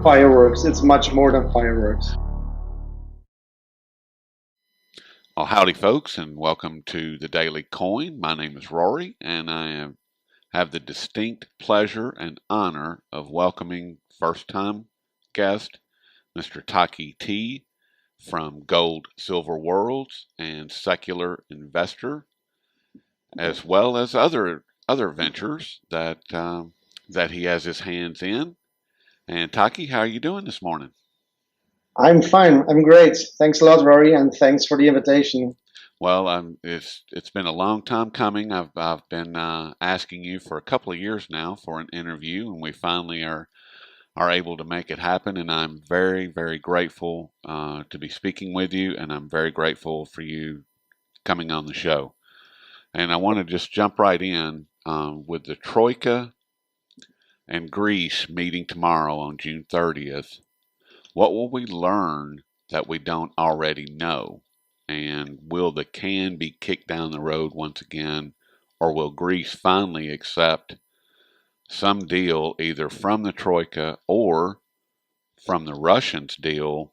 fireworks. It's much more than fireworks. Well, howdy, folks, and welcome to the Daily Coin. My name is Rory, and I have the distinct pleasure and honor of welcoming first-time guest, Mr. Taki T from Gold Silver Worlds and Secular Investor, as well as other ventures that he has his hands in. And Taki, how are you doing this morning? I'm fine. I'm great. Thanks a lot, Rory, and thanks for the invitation. Well, it's been a long time coming. I've been asking you for a couple of years now for an interview, and we finally are able to make it happen. And I'm very, very grateful to be speaking with you, and I'm very grateful for you coming on the show. And I want to just jump right in with the Troika and Greece meeting tomorrow on June 30th. What will we learn that we don't already know? And will the can be kicked down the road once again, or will Greece finally accept some deal either from the Troika or from the Russians' deal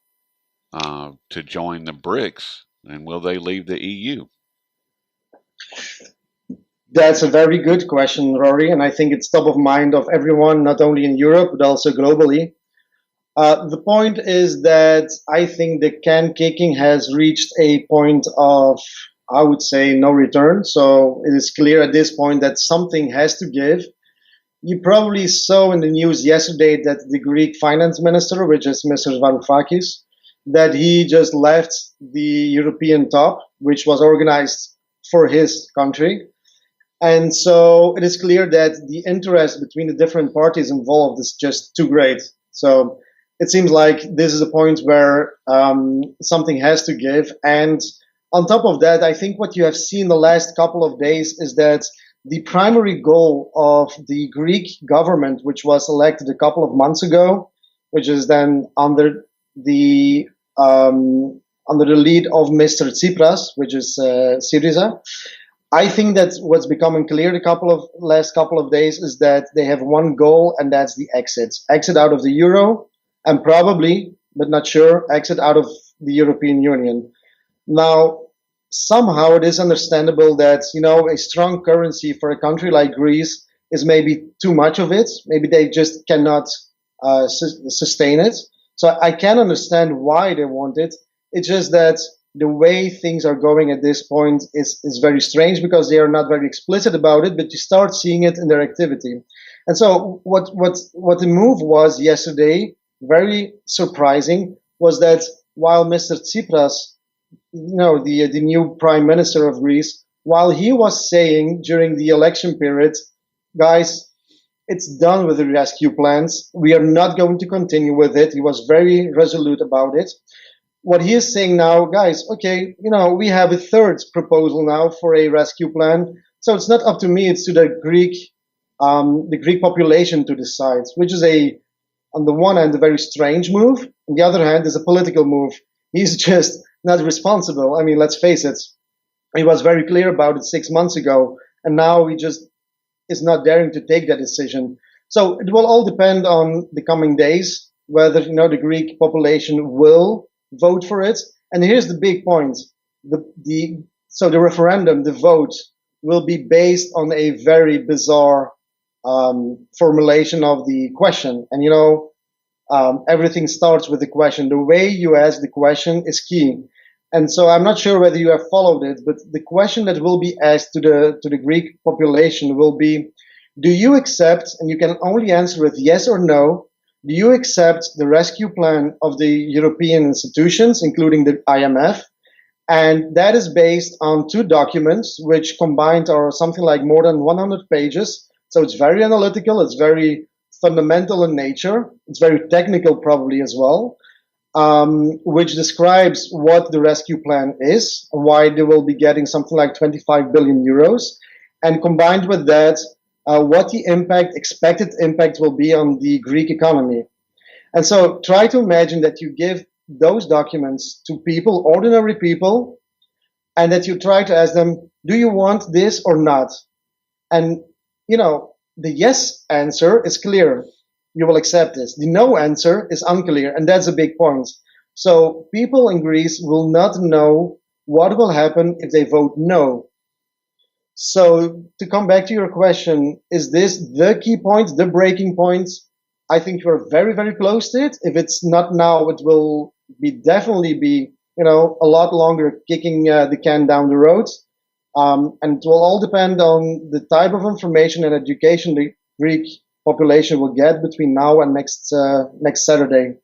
to join the BRICS? And will they leave the EU? That's a very good question, Rory, and I think it's top of mind of everyone, not only in Europe, but also globally. The point is that I think the can kicking has reached a point of, I would say, no return. So it is clear at this point that something has to give. You probably saw in the news yesterday that the Greek finance minister, which is Mr. Varoufakis, that he just left the European top, which was organized for his country. And so it is clear that the interest between the different parties involved is just too great. So it seems like this is a point where something has to give. And on top of that, I think what you have seen the last couple of days is that the primary goal of the Greek government, which was elected a couple of months ago, which is then under the lead of Mr. Tsipras, which is Syriza. I think that what's becoming clear the last couple of days is that they have one goal, and that's the exit out of the euro, and probably, but not sure, exit out of the European Union. Now, somehow it is understandable that, a strong currency for a country like Greece is maybe too much of it. Maybe they just cannot sustain it. So I can understand why they want it. It's just that the way things are going at this point is very strange because they are not very explicit about it, but you start seeing it in their activity. And so what the move was yesterday, very surprising, was that while Mr. Tsipras, the new prime minister of Greece, while he was saying during the election period, guys, it's done with the rescue plans. We are not going to continue with it. He was very resolute about it. What he is saying now, guys, okay, we have a third proposal now for a rescue plan. So it's not up to me, it's to the Greek population to decide, which is on the one hand, a very strange move. On the other hand, is a political move. He's just not responsible. I mean, let's face it. He was very clear about it 6 months ago, and now he just is not daring to take that decision. So it will all depend on the coming days, whether, the Greek population will vote for it. And here's the big point. So the referendum, the vote, will be based on a very bizarre formulation of the question. And, everything starts with the question. The way you ask the question is key. And so I'm not sure whether you have followed it, but the question that will be asked to the Greek population will be, do you accept, and you can only answer with yes or no, do you accept the rescue plan of the European institutions, including the IMF? And that is based on two documents, which combined are something like more than 100 pages. So it's very analytical, it's very fundamental in nature, it's very technical probably as well, which describes what the rescue plan is, why they will be getting something like 25 billion euros, and combined with that, what the expected impact will be on the Greek economy. And so try to imagine that you give those documents to people, ordinary people, and that you try to ask them, do you want this or not? And, the yes answer is clear. you will accept this. The no answer is unclear, and that's a big point. So people in Greece will not know what will happen if they vote no. So to come back to your question, is this the key point, the breaking point? I think we're very, very close to it. If it's not now, it will be definitely be, a lot longer kicking the can down the road. And it will all depend on the type of information and education the Greek population will get between now and next Saturday.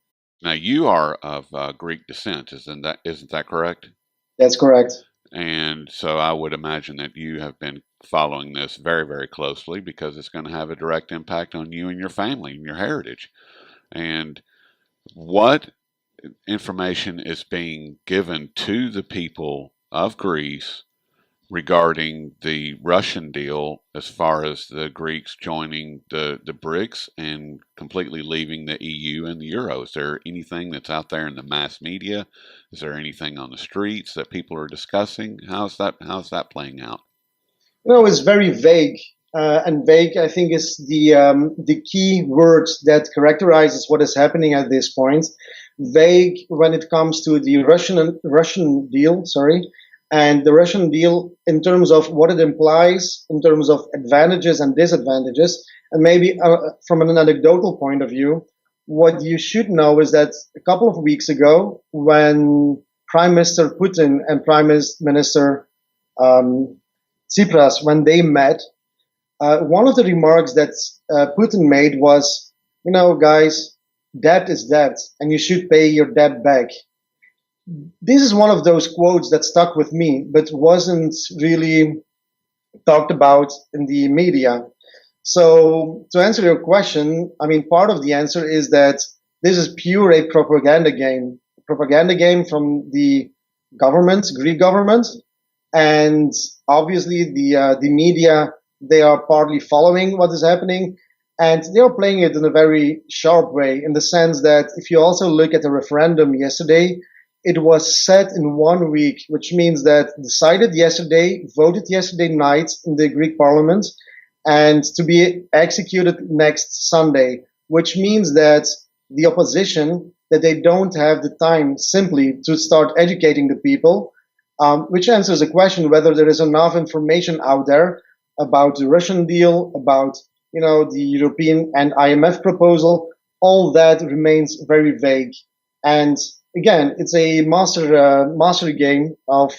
Now, you are of Greek descent, isn't that correct? That's correct. And so I would imagine that you have been following this very, very closely because it's going to have a direct impact on you and your family and your heritage. And what information is being given to the people of Greece regarding the Russian deal as far as the Greeks joining the BRICS and completely leaving the EU and the Euro? Is there anything that's out there in the mass media? Is there anything on the streets that people are discussing? How's that playing out? It's very vague. And vague, I think, is the key word that characterizes what is happening at this point. Vague when it comes to the Russian deal, sorry, and the Russian deal in terms of what it implies, in terms of advantages and disadvantages, and maybe from an anecdotal point of view, what you should know is that a couple of weeks ago, when Prime Minister Putin and Prime Minister um, Tsipras, when they met, one of the remarks that Putin made was, guys, debt is debt, and you should pay your debt back. This is one of those quotes that stuck with me, but wasn't really talked about in the media. So, to answer your question, I mean, part of the answer is that this is pure a propaganda game from the government, Greek government, and obviously the media, they are partly following what is happening, and they are playing it in a very sharp way, in the sense that if you also look at the referendum yesterday, it was set in 1 week, which means that decided yesterday, voted yesterday night in the Greek parliament, and to be executed next Sunday, which means that the opposition, that they don't have the time simply to start educating the people, which answers the question whether there is enough information out there about the Russian deal, about the European and IMF proposal. All that remains very vague. And again, it's a master game of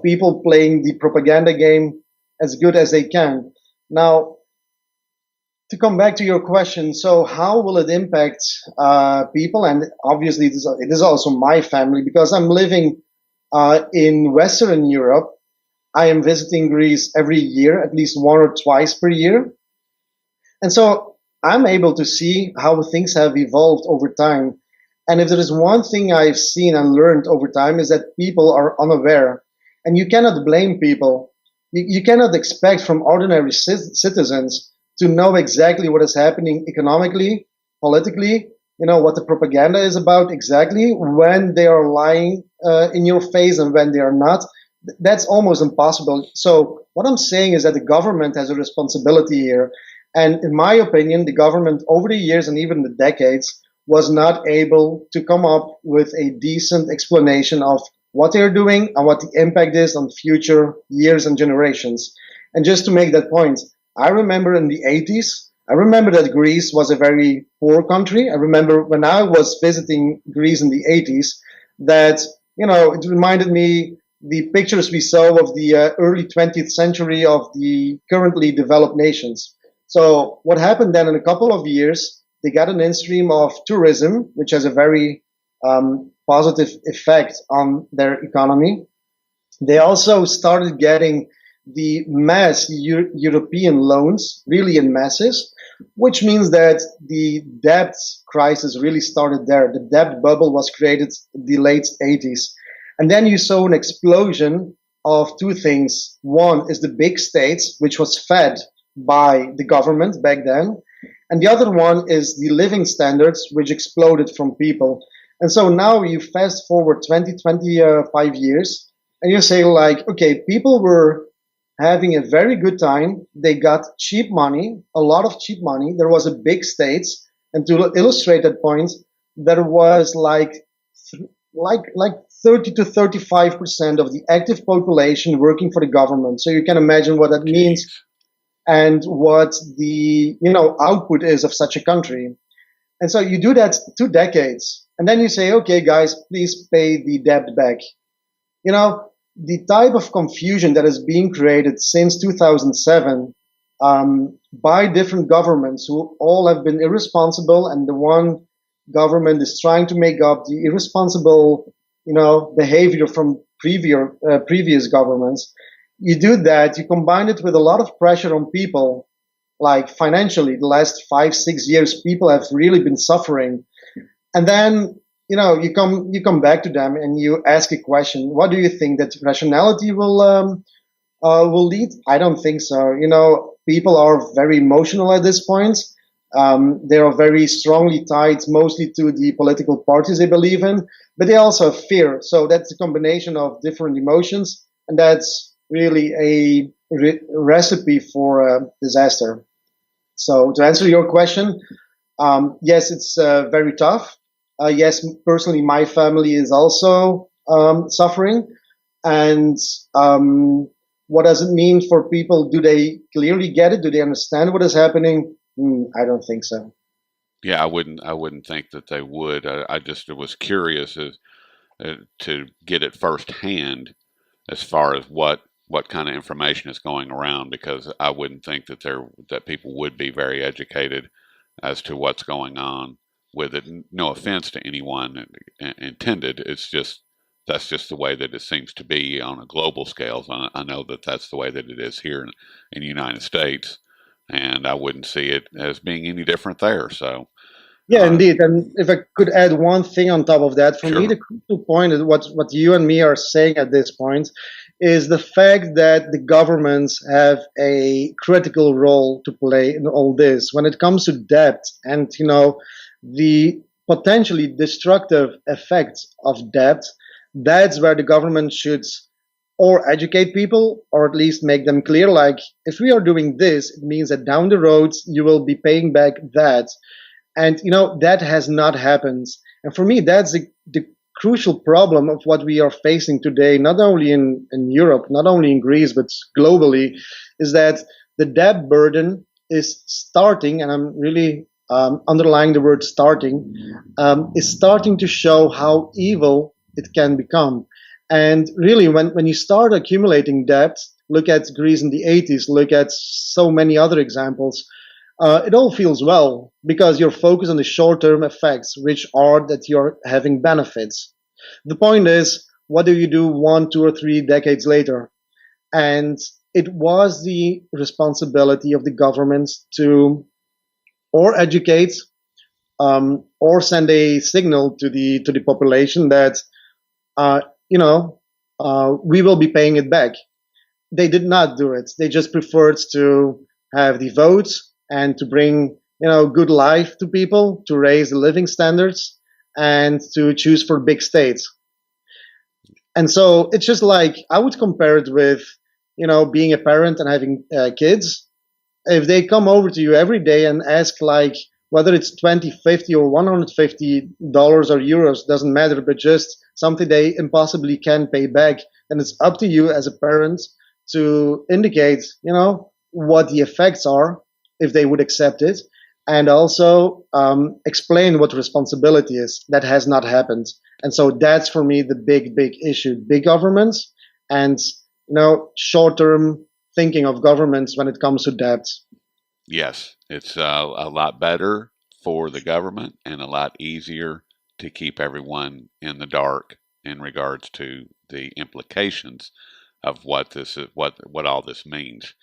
people playing the propaganda game as good as they can. Now, to come back to your question, so how will it impact people? And obviously, it is also my family, because I'm living in Western Europe. I am visiting Greece every year, at least one or twice per year. And so I'm able to see how things have evolved over time. And if there is one thing I've seen and learned over time, is that people are unaware. And you cannot blame people. You cannot expect from ordinary citizens to know exactly what is happening economically, politically, what the propaganda is about exactly, when they are lying in your face and when they are not. That's almost impossible. So what I'm saying is that the government has a responsibility here. And in my opinion, the government over the years and even the decades was not able to come up with a decent explanation of what they're doing and what the impact is on future years and generations. And just to make that point, I remember in the 80s, I remember that Greece was a very poor country. I remember when I was visiting Greece in the 80s that, it reminded me the pictures we saw of the early 20th century of the currently developed nations. So what happened then in a couple of years, they got an in-stream of tourism, which has a very positive effect on their economy. They also started getting the mass European loans, really in masses, which means that the debt crisis really started there. The debt bubble was created in the late 80s. And then you saw an explosion of two things. One is the big states, which was fed by the government back then. And the other one is the living standards, which exploded from people. And so now you fast forward 20, 25 years, and you say like, okay, people were having a very good time. They got cheap money, a lot of cheap money. There was a big states, and to illustrate that point, there was like 30 to 35% of the active population working for the government. So you can imagine what that means Jeez. and what the output is of such a country. And so you do that 2 decades, and then you say, okay, guys, please pay the debt back. You know, the type of confusion that is being created since 2007 by different governments who all have been irresponsible, and the one government is trying to make up the irresponsible, behavior from previous governments. You do that, you combine it with a lot of pressure on people, like financially, the last 5, 6 years, people have really been suffering. And then, you come back to them and you ask a question. What do you think that rationality will lead? I don't think so. People are very emotional at this point. They are very strongly tied mostly to the political parties they believe in, but they also have fear. So that's a combination of different emotions, and that's really a recipe for disaster. So to answer your question, yes, it's very tough. Yes, personally, my family is also suffering. And what does it mean for people? Do they clearly get it? Do they understand what is happening? I don't think so. Yeah, I wouldn't think that they would. I just was curious to get it firsthand as far as what kind of information is going around, because I wouldn't think that people would be very educated as to what's going on with it. No offense to anyone intended. It's just that's just the way that it seems to be on a global scale. So I know that that's the way that it is here in the United States, and I wouldn't see it as being any different there. So, Yeah, uh, indeed. And if I could add one thing on top of that, for me, the sure, crucial point is what you and me are saying at this point is the fact that the governments have a critical role to play in all this when it comes to debt and the potentially destructive effects of debt. That's where the government should or educate people or at least make them clear, like, if we are doing this, it means that down the road you will be paying back that. And that has not happened. And for me, that's the crucial problem of what we are facing today, not only in Europe, not only in Greece, but globally, is that the debt burden is starting, and I'm really underlying the word starting, is starting to show how evil it can become. And really, when you start accumulating debt, look at Greece in the 80s, look at so many other examples, it all feels well because you're focused on the short term effects, which are that you're having benefits. The point is, what do you do 1, 2, or 3 decades later? And it was the responsibility of the governments to or educate or send a signal to the population that uh, you know we will be paying it back. They did not do it. They just preferred to have the votes and to bring good life to people, to raise the living standards, and to choose for big states. And so it's just like I would compare it with being a parent and having kids. If they come over to you every day and ask, like, whether it's 20, 50, or $150 or euros, doesn't matter, but just something they impossibly can pay back, then it's up to you as a parent to indicate what the effects are if they would accept it, and also explain what responsibility is. That has not happened. And so that's for me the big issue: big governments and short-term thinking of governments when it comes to debt. yes, it's a lot better for the government and a lot easier to keep everyone in the dark in regards to the implications of what all this means.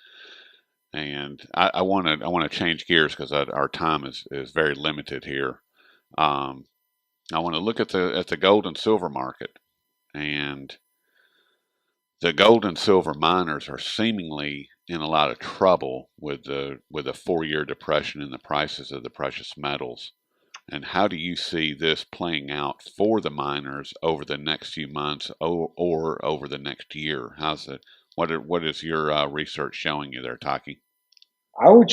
And I want to change gears because our time is very limited here. Um, I want to look at the gold and silver market, and the gold and silver miners are seemingly in a lot of trouble with a 4-year depression in the prices of the precious metals. And how do you see this playing out for the miners over the next few months, or over the next year? What is your research showing you there, Taki? I would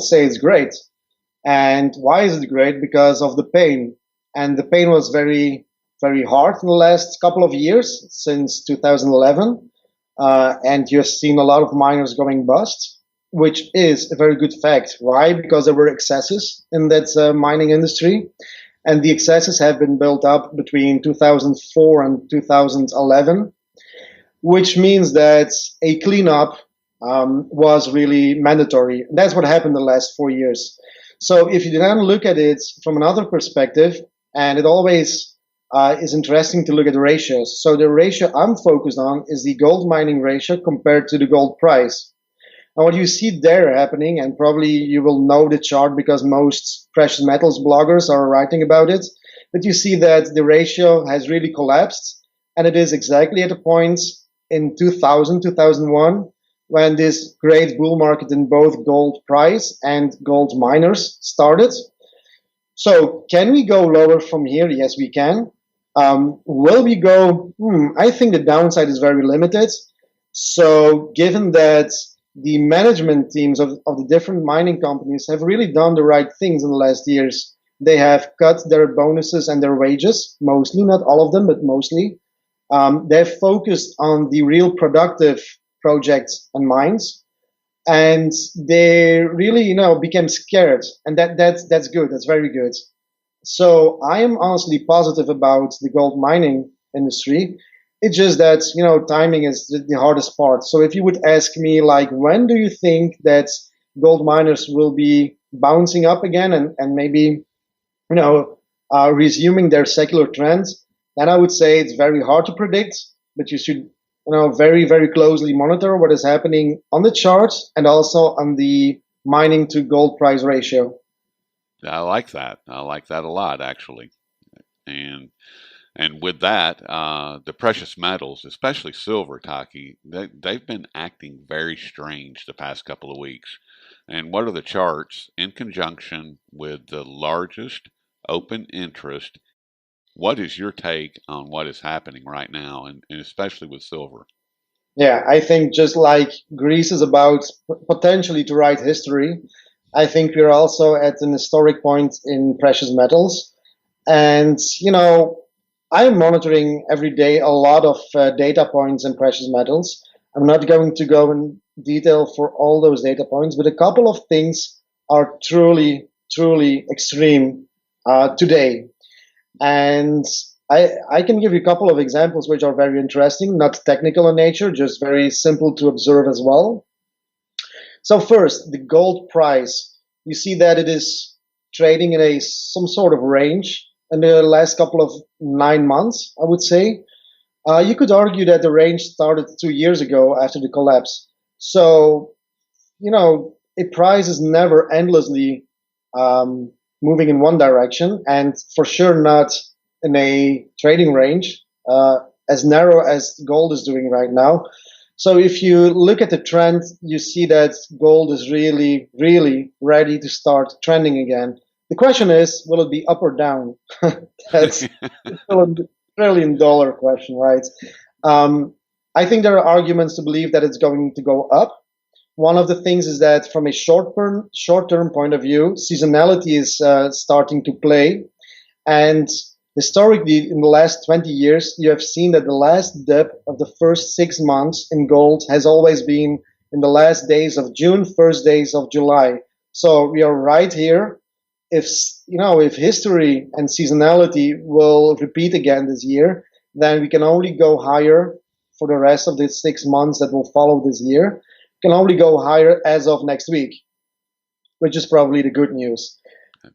say it's great. And why is it great? Because of the pain. And the pain was very, very hard in the last couple of years since 2011. And you've seen a lot of miners going bust, which is a very good fact. Why? Because there were excesses in that mining industry. And the excesses have been built up between 2004 and 2011, which means that a cleanup was really mandatory. That's what happened the last 4 years. So if you then look at it from another perspective, and it always is interesting to look at the ratios. So the ratio I'm focused on is the gold mining ratio compared to the gold price. And what you see there happening, and probably you will know the chart because most precious metals bloggers are writing about it, but you see that the ratio has really collapsed, and it is exactly at the point in 2000, 2001, when this great bull market in both gold price and gold miners started. So can we go lower from here? Yes, we can. Will we go? I think the downside is very limited. So given that the management teams of the different mining companies have really done the right things in the last years, they have cut their bonuses and their wages, mostly, not all of them, but mostly. They've focused on the real productive projects and mines, and they really, became scared, and that's good. That's very good. So I am honestly positive about the gold mining industry. It's just that timing is the hardest part. So if you would ask me, like, when do you think that gold miners will be bouncing up again and maybe resuming their secular trends, then I would say it's very hard to predict. But you should very, very closely monitor what is happening on the charts and also on the mining to gold price ratio. I like that. I like that a lot, actually. And with that, the precious metals, especially silver, Taki, they've been acting very strange the past couple of weeks. And what are the charts in conjunction with the largest open interest? What is your take on what is happening right now, and especially with silver? Yeah, I think just like Greece is about potentially to write history, I think we're also at an historic point in precious metals. And, I'm monitoring every day a lot of data points in precious metals. I'm not going to go in detail for all those data points, but a couple of things are truly, truly extreme today. And I can give you a couple of examples which are very interesting, not technical in nature, just very simple to observe as well. So first, the gold price. You see that it is trading in some sort of range in the last couple of 9 months, I would say. You could argue that the range started 2 years ago after the collapse. So, a price is never endlessly moving in one direction, and for sure not in a trading range as narrow as gold is doing right now. So if you look at the trend, you see that gold is really, really ready to start trending again. The question is, will it be up or down? That's still a $1 trillion question, right? Um, I think there are arguments to believe that it's going to go up. One of the things is that from a short-term point of view, seasonality is starting to play. And historically, in the last 20 years, you have seen that the last dip of the first 6 months in gold has always been in the last days of June, first days of July. So we are right here. If history and seasonality will repeat again this year, then we can only go higher for the rest of the 6 months that will follow this year. We can only go higher as of next week, which is probably the good news.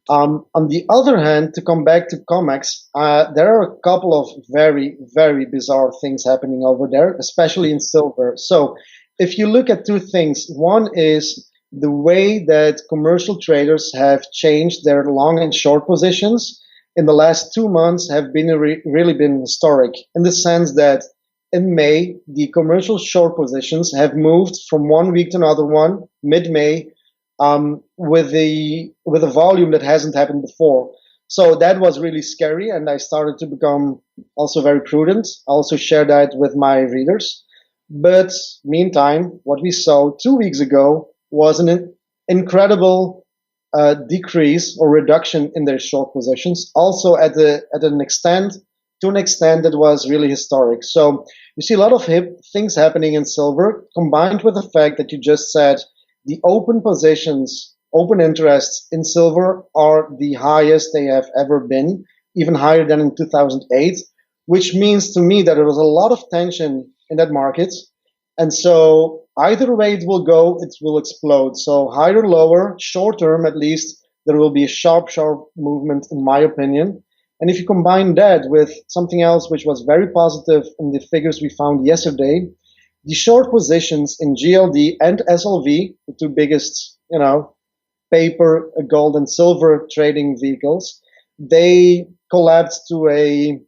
On the other hand, to come back to COMEX, there are a couple of very, very bizarre things happening over there, especially in silver. So if you look at two things, one is the way that commercial traders have changed their long and short positions in the last 2 months have been really been historic in the sense that in May, the commercial short positions have moved from 1 week to another one, mid-May, with a volume that hasn't happened before. So that was really scary, and I started to become also very prudent. I also share that with my readers. But meantime, what we saw 2 weeks ago was an incredible decrease or reduction in their short positions, also at an extent to an extent that was really historic. So you see a lot of things happening in silver, combined with the fact that you just said the open positions, open interests in silver are the highest they have ever been, even higher than in 2008, which means to me that there was a lot of tension in that market. And so either way it will go, it will explode. So higher or lower, short term at least, there will be a sharp movement, in my opinion. And if you combine that with something else which was very positive in the figures we found yesterday, the short positions in GLD and SLV, the two biggest, paper, gold, and silver trading vehicles, they collapsed to a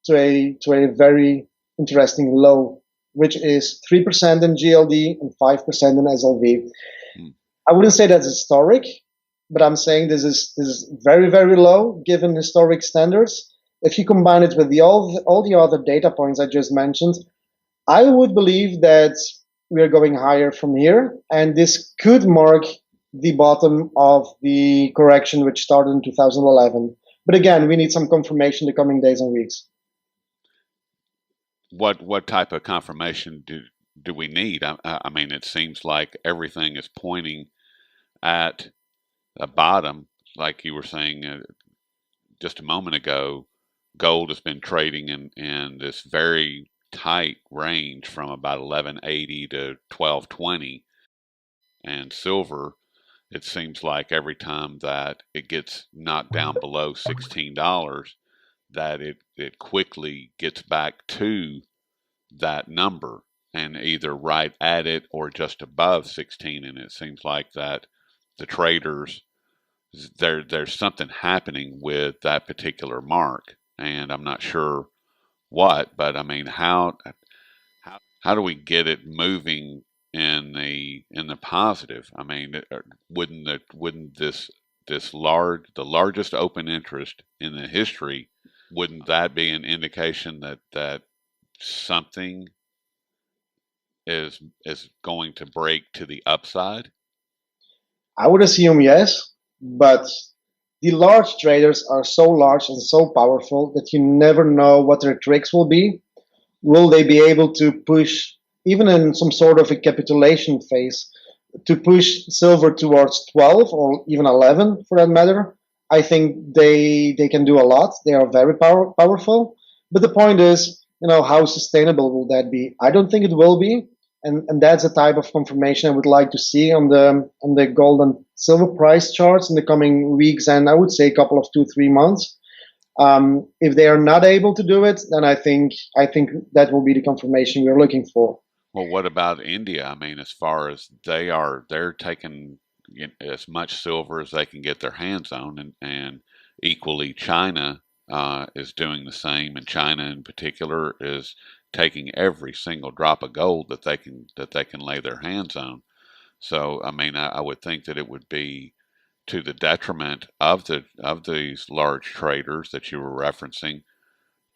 very interesting low, which is 3% in GLD and 5% in SLV. Mm. I wouldn't say that's historic, but I'm saying this is very, very low given historic standards. If you combine it with all the other data points I just mentioned, I would believe that we are going higher from here, and this could mark the bottom of the correction which started in 2011. But again, we need some confirmation the coming days and weeks. What type of confirmation do we need? I mean, it seems like everything is pointing at a bottom, like you were saying just a moment ago. Gold has been trading in this very tight range from about 1180 to 1220, and silver, it seems like every time that it gets knocked down below $16, that it quickly gets back to that number and either right at it or just above 16. And it seems like that the traders, there's something happening with that particular mark, and I'm not sure what, but I mean, how do we get it moving in the positive? I mean, wouldn't the largest open interest in the history, wouldn't that be an indication that something is going to break to the upside? I would assume yes, but the large traders are so large and so powerful that you never know what their tricks will be. Will they be able to push, even in some sort of a capitulation phase, to push silver towards 12 or even 11 for that matter? I think they can do a lot. They are very powerful. But the point is, how sustainable will that be? I don't think it will be. And that's the type of confirmation I would like to see on the gold and silver price charts in the coming weeks, and I would say a couple of 2-3 months. If they are not able to do it, then I think that will be the confirmation we're looking for. Well, what about India? I mean, as far as they're taking as much silver as they can get their hands on, and equally China is doing the same, and China in particular is taking every single drop of gold that they can lay their hands on. So, I mean, I would think that it would be to the detriment of these large traders that you were referencing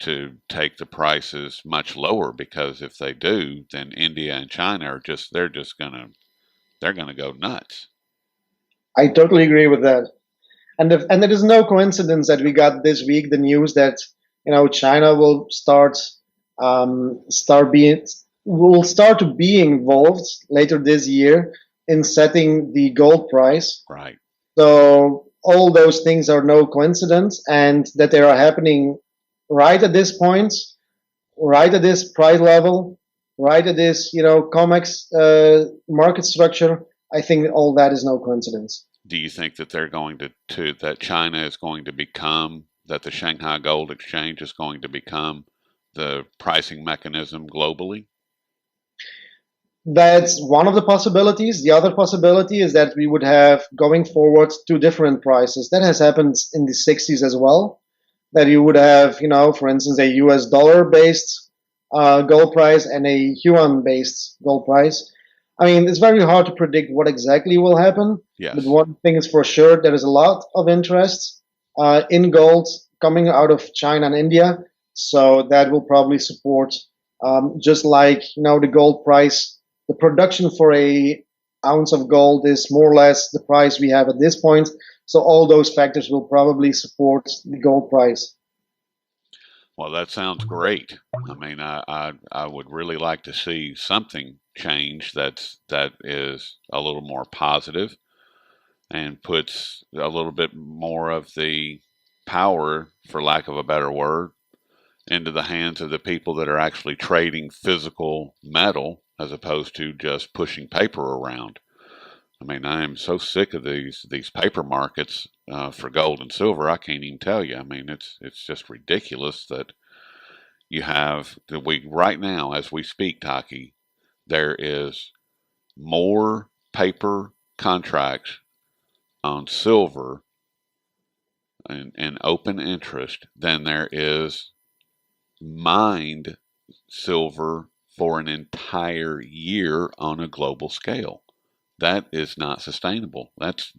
to take the prices much lower, because if they do, then India and China are just they're gonna go nuts. I totally agree with that. And it is no coincidence that we got this week the news that China start being will start to be involved later this year in setting the gold price. Right. So all those things are no coincidence, and that they are happening right at this point, right at this price level, right at this COMEX market structure. I think all that is no coincidence. Do you think that they're going to that China is going to become, that the Shanghai Gold Exchange is going to become the pricing mechanism globally? That's one of the possibilities. The other possibility is that we would have going forward two different prices. That has happened in the 60s as well. That you would have, for instance, a US dollar based gold price and a yuan based gold price. I mean, it's very hard to predict what exactly will happen. But Yes. one thing is for sure, there is a lot of interest in gold coming out of China and India. So that will probably support Just like the gold price, the production for a ounce of gold is more or less the price we have at this point. So all those factors will probably support the gold price. Well, that sounds great. I mean, I would really like to see something change that is a little more positive and puts a little bit more of the power, for lack of a better word, into the hands of the people that are actually trading physical metal as opposed to just pushing paper around. I mean, I am so sick of these paper markets for gold and silver. I can't even tell you. I mean, it's just ridiculous that you have that we right now as we speak, Taki. There is more paper contracts on silver and open interest than there is mined silver for an entire year on a global scale. That is not sustainable. That's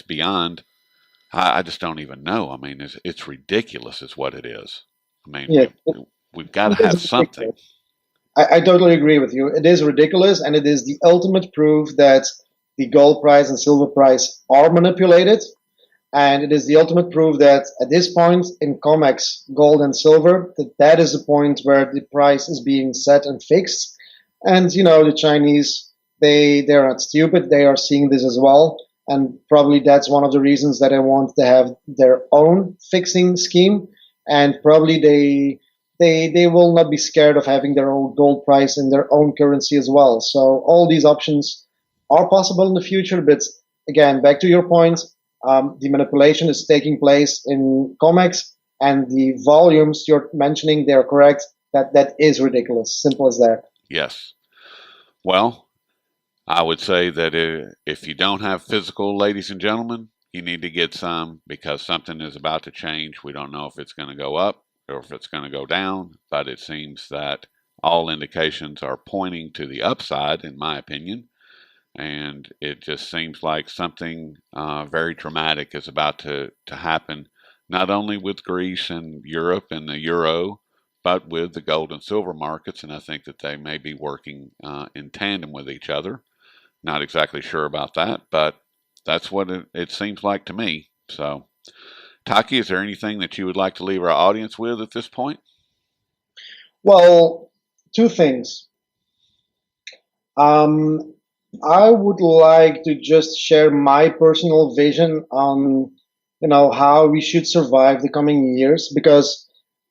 beyond. I just don't even know. I mean, it's ridiculous, is what it is. I mean, Yeah, we've got to it is have something. ridiculous. I totally agree with you. It is ridiculous, and it is the ultimate proof that the gold price and silver price are manipulated. And it is the ultimate proof that at this point in COMEX, gold and silver, that is the point where the price is being set and fixed. And the Chinese, they're not stupid. They are seeing this as well. And probably that's one of the reasons that they want to have their own fixing scheme. And probably they will not be scared of having their own gold price in their own currency as well. So all these options are possible in the future. But again, back to your point, the manipulation is taking place in COMEX, and the volumes you're mentioning, they're correct. That is ridiculous. Simple as that. Yes. Well, I would say that if you don't have physical, ladies and gentlemen, you need to get some because something is about to change. We don't know if it's going to go up or if it's going to go down, but it seems that all indications are pointing to the upside, in my opinion. And it just seems like something very dramatic is about to happen, not only with Greece and Europe and the euro, but with the gold and silver markets. And I think that they may be working in tandem with each other. Not exactly sure about that, but that's what it seems like to me. So, Taki, is there anything that you would like to leave our audience with at this point? Well, two things. Um, I would like to just share my personal vision on, how we should survive the coming years, because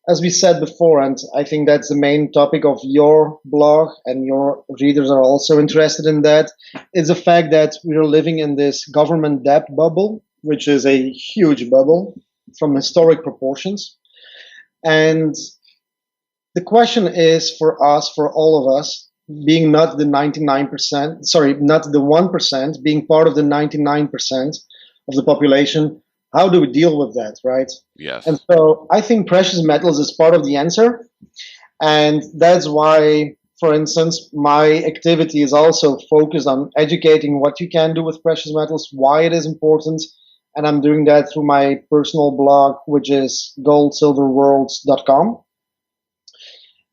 as we said before, and I think that's the main topic of your blog, and your readers are also interested in that, is the fact that we're living in this government debt bubble, which is a huge bubble from historic proportions. And the question is for us, for all of us, being not the 99%, sorry, not the 1%, being part of the 99% of the population, how do we deal with that, right? And Yes. so I think precious metals is part of the answer. And that's why, for instance, my activity is also focused on educating what you can do with precious metals, why it is important. And I'm doing that through my personal blog, which is goldsilverworlds.com.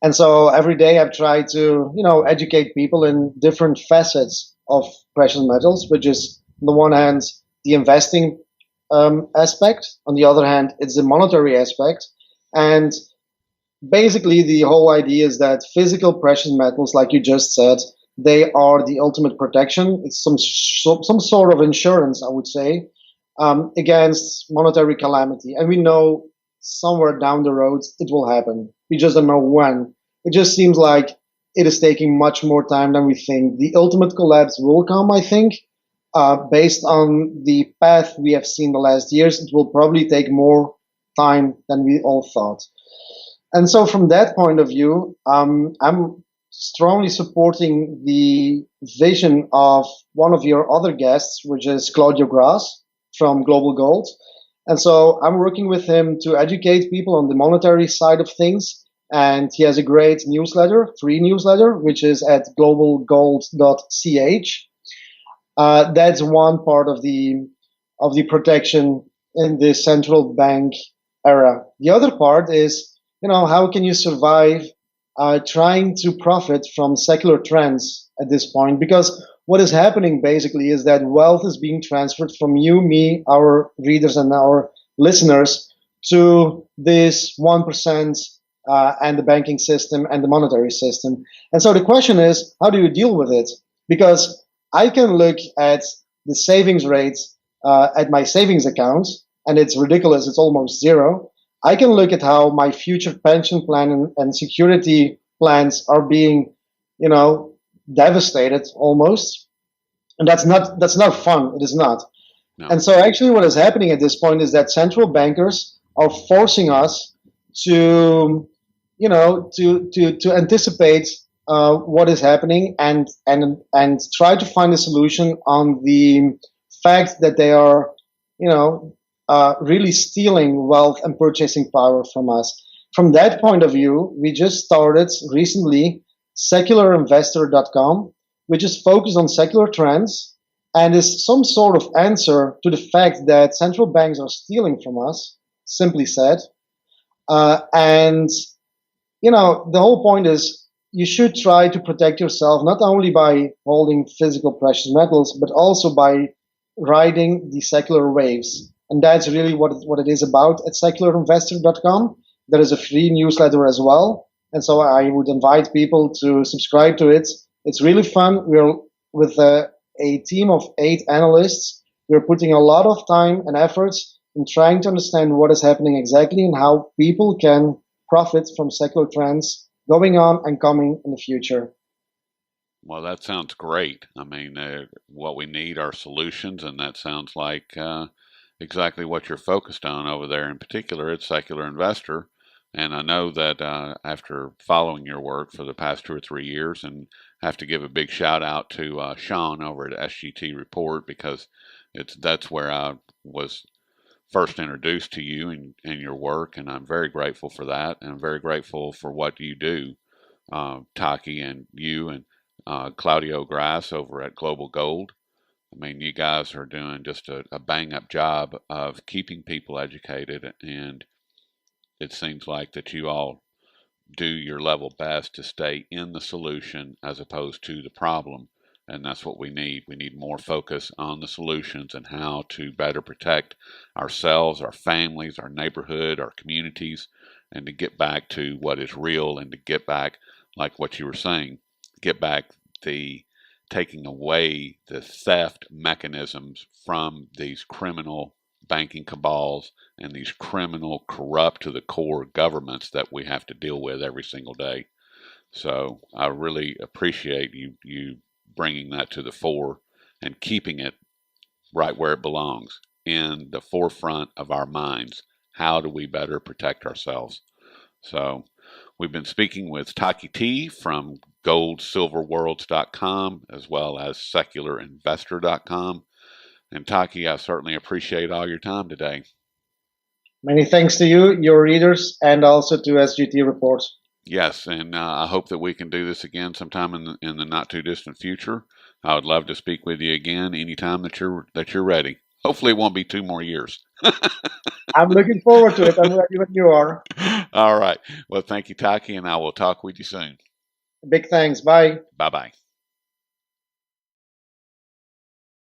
And so every day I've tried to, educate people in different facets of precious metals, which is on the one hand the investing aspect, on the other hand it's the monetary aspect, and basically the whole idea is that physical precious metals, like you just said, they are the ultimate protection. It's some sort of insurance, I would say, against monetary calamity, and we know somewhere down the road it will happen. We just don't know when. It just seems like it is taking much more time than we think. The ultimate collapse will come, I think. Based on the path we have seen the last years, it will probably take more time than we all thought. And so, from that point of view, I'm strongly supporting the vision of one of your other guests, which is Claudio Gras from Global Gold. And so I'm working with him to educate people on the monetary side of things. And he has a great newsletter, free newsletter, which is at globalgold.ch. That's one part of the protection in the central bank era. The other part is, how can you survive trying to profit from secular trends at this point, because what is happening basically is that wealth is being transferred from you, me, our readers, and our listeners to this 1% and the banking system and the monetary system. And so the question is, how do you deal with it? Because I can look at the savings rate at my savings account, and it's ridiculous, it's almost zero. I can look at how my future pension plan and security plans are being, you know, devastated almost, and that's not fun. It is not. No. And so, actually, what is happening at this point is that central bankers are forcing us to, to anticipate what is happening and try to find a solution on the fact that they are, really stealing wealth and purchasing power from us. From that point of view, we just started recently secularinvestor.com, which is focused on secular trends and is some sort of answer to the fact that central banks are stealing from us, simply said. And the whole point is you should try to protect yourself not only by holding physical precious metals, but also by riding the secular waves. And that's really what it is about at secularinvestor.com. There is a free newsletter as well. And so I would invite people to subscribe to it. It's really fun. We're with a team of 8 analysts. We're putting a lot of time and efforts in trying to understand what is happening exactly and how people can profit from secular trends going on and coming in the future. Well, that sounds great. I mean, what we need are solutions, and that sounds like exactly what you're focused on over there. In particular, it's Secular Investor. And I know that after following your work for the past 2 or 3 years, and have to give a big shout out to Sean over at SGT Report, because that's where I was first introduced to you and your work, and I'm very grateful for that, and I'm very grateful for what you do, Taki, and you and Claudio Grass over at Global Gold. I mean, you guys are doing just a bang up job of keeping people educated, and it seems like that you all do your level best to stay in the solution as opposed to the problem. And that's what we need. We need more focus on the solutions and how to better protect ourselves, our families, our neighborhood, our communities, and to get back to what is real, and to get back, like what you were saying, get back the taking away the theft mechanisms from these criminal banking cabals and these criminal, corrupt to the core governments that we have to deal with every single day. So I really appreciate you bringing that to the fore and keeping it right where it belongs, in the forefront of our minds. How do we better protect ourselves? So we've been speaking with Taki T from goldsilverworlds.com as well as secularinvestor.com. And Taki, I certainly appreciate all your time today. Many thanks to you, your readers, and also to SGT Report. Yes, and I hope that we can do this again sometime in the not too distant future. I would love to speak with you again anytime that you're ready. Hopefully, it won't be 2 more years. I'm looking forward to it. I'm ready when you are. All right. Well, thank you, Taki, and I will talk with you soon. Big thanks. Bye. Bye bye.